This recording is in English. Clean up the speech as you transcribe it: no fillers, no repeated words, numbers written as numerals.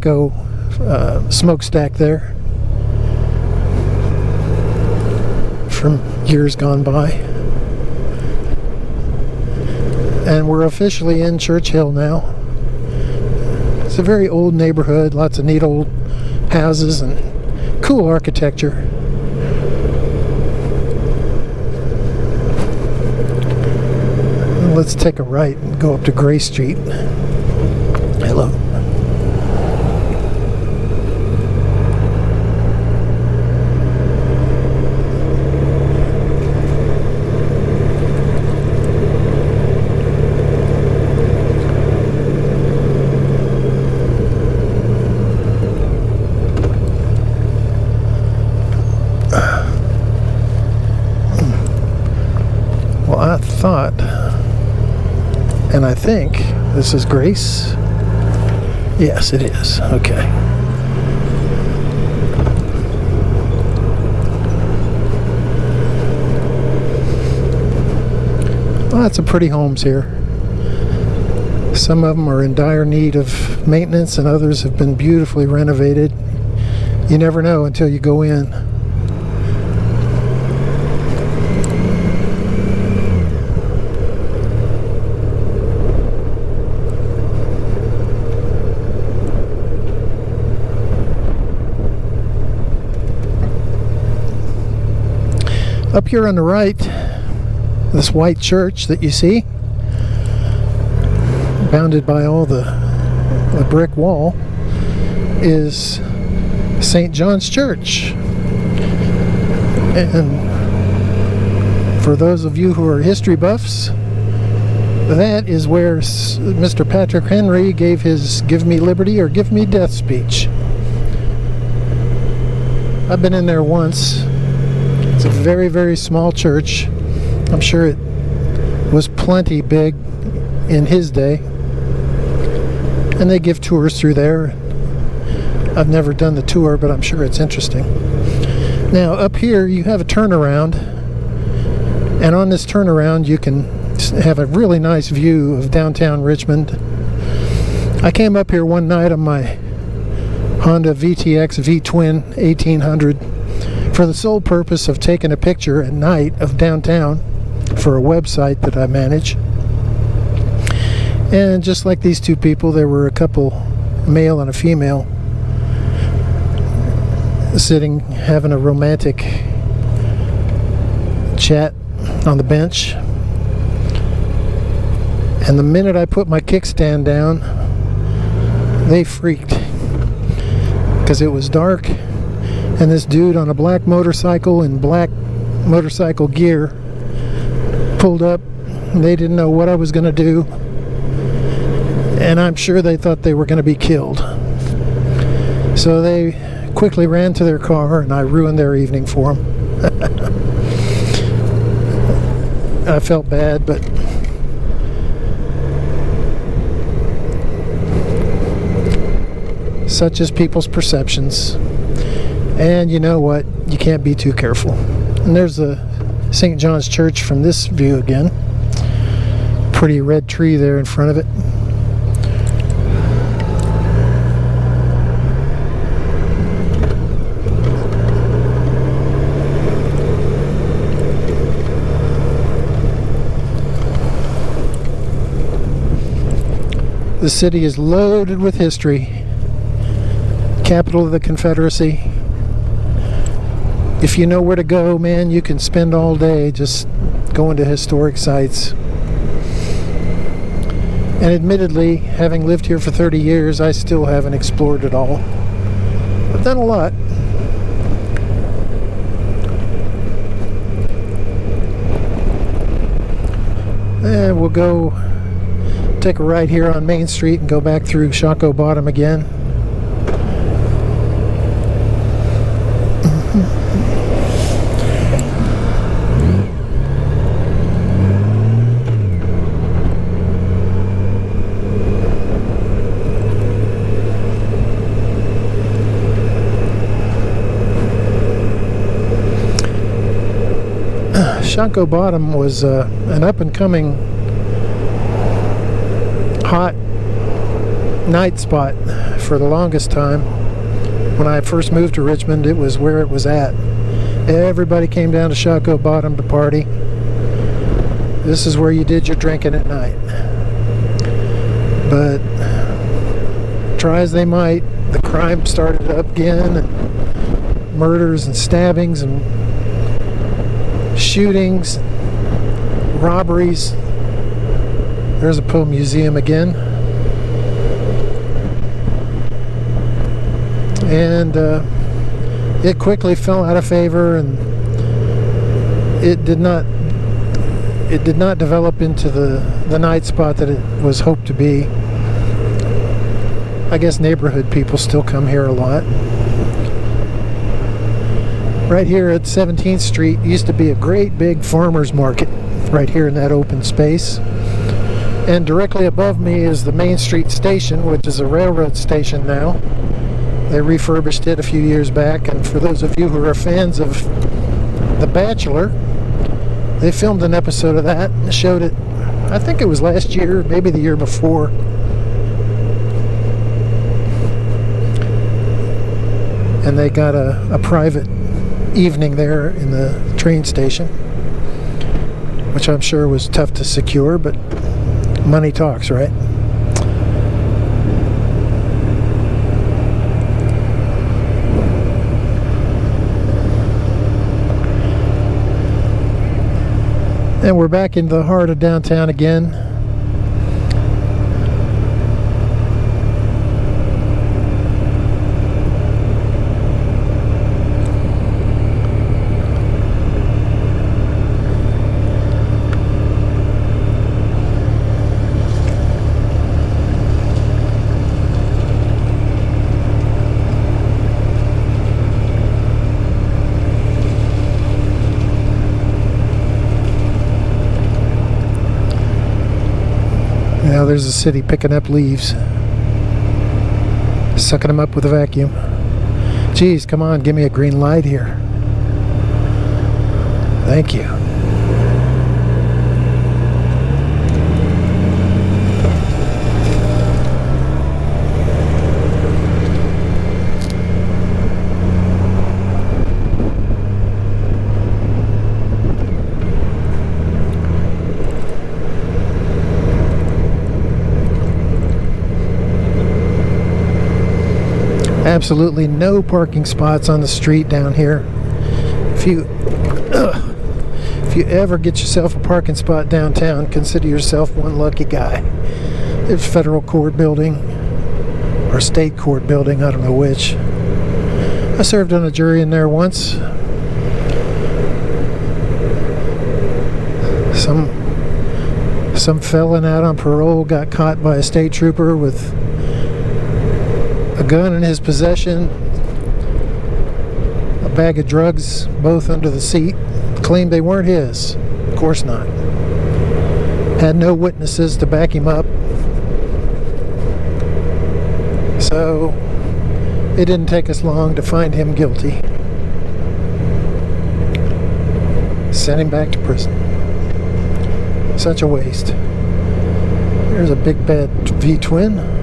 Go smokestack there from years gone by, and we're officially in Churchill now. It's a very old neighborhood, lots of neat old houses and cool architecture. Let's take a right and go up to Gray Street. Hello. Well, I thought, and I think this is Grace. Yes, it is. Okay. Lots of pretty homes here. Some of them are in dire need of maintenance, and others have been beautifully renovated. You never know until you go in. Up here on the right, this white church that you see, bounded by all the brick wall, is St. John's Church. And for those of you who are history buffs, that is where Mr. Patrick Henry gave his "Give me liberty or give me death" speech. I've been in there once. It's a very, very small church. I'm sure it was plenty big in his day. And they give tours through there. I've never done the tour, but I'm sure it's interesting. Now, up here, you have a turnaround. And on this turnaround, you can have a really nice view of downtown Richmond. I came up here one night on my Honda VTX V-Twin 1800 for the sole purpose of taking a picture at night of downtown for a website that I manage. And just like these two people, there were a couple, a male and a female, sitting having a romantic chat on the bench. And the minute I put my kickstand down, they freaked, because it was dark. And this dude on a black motorcycle in black motorcycle gear pulled up. They didn't know what I was going to do. And I'm sure they thought they were going to be killed. So they quickly ran to their car, and I ruined their evening for them. I felt bad, but such is people's perceptions. And you know what? You can't be too careful. And there's the St. John's Church from this view again. Pretty red tree there in front of it. The city is loaded with history. Capital of the Confederacy. If you know where to go, man, you can spend all day just going to historic sites. And admittedly, having lived here for 30 years, I still haven't explored it all. I've done a lot. And we'll go take a right here on Main Street and go back through Shockoe Bottom again. Shockoe Bottom was an up-and-coming hot night spot for the longest time. When I first moved to Richmond, it was where it was at. Everybody came down to Shockoe Bottom to party. This is where you did your drinking at night. But try as they might, the crime started up again, and murders and stabbings and shootings, robberies. There's a Poe Museum again. And it quickly fell out of favor, and it did not develop into the night spot that it was hoped to be. I guess neighborhood people still come here a lot. Right here at 17th Street used to be a great big farmer's market right here in that open space. And directly above me is the Main Street Station, which is a railroad station now. They refurbished it a few years back, and for those of you who are fans of The Bachelor, they filmed an episode of that and showed it, I think it was last year, maybe the year before. And they got a private evening there in the train station, which I'm sure was tough to secure, but money talks, right? And we're back in the heart of downtown again. Now there's the city picking up leaves, sucking them up with a vacuum. Geez, come on, give me a green light here. Thank you. Absolutely no parking spots on the street down here. If you ever get yourself a parking spot downtown, consider yourself one lucky guy. There's federal court building or state court building, I don't know which. I served on a jury in there once. Some felon out on parole got caught by a state trooper with a gun in his possession, a bag of drugs, both under the seat. Claimed they weren't his. Of course not. Had no witnesses to back him up. So it didn't take us long to find him guilty. Sent him back to prison. Such a waste. Here's a big bad V-twin.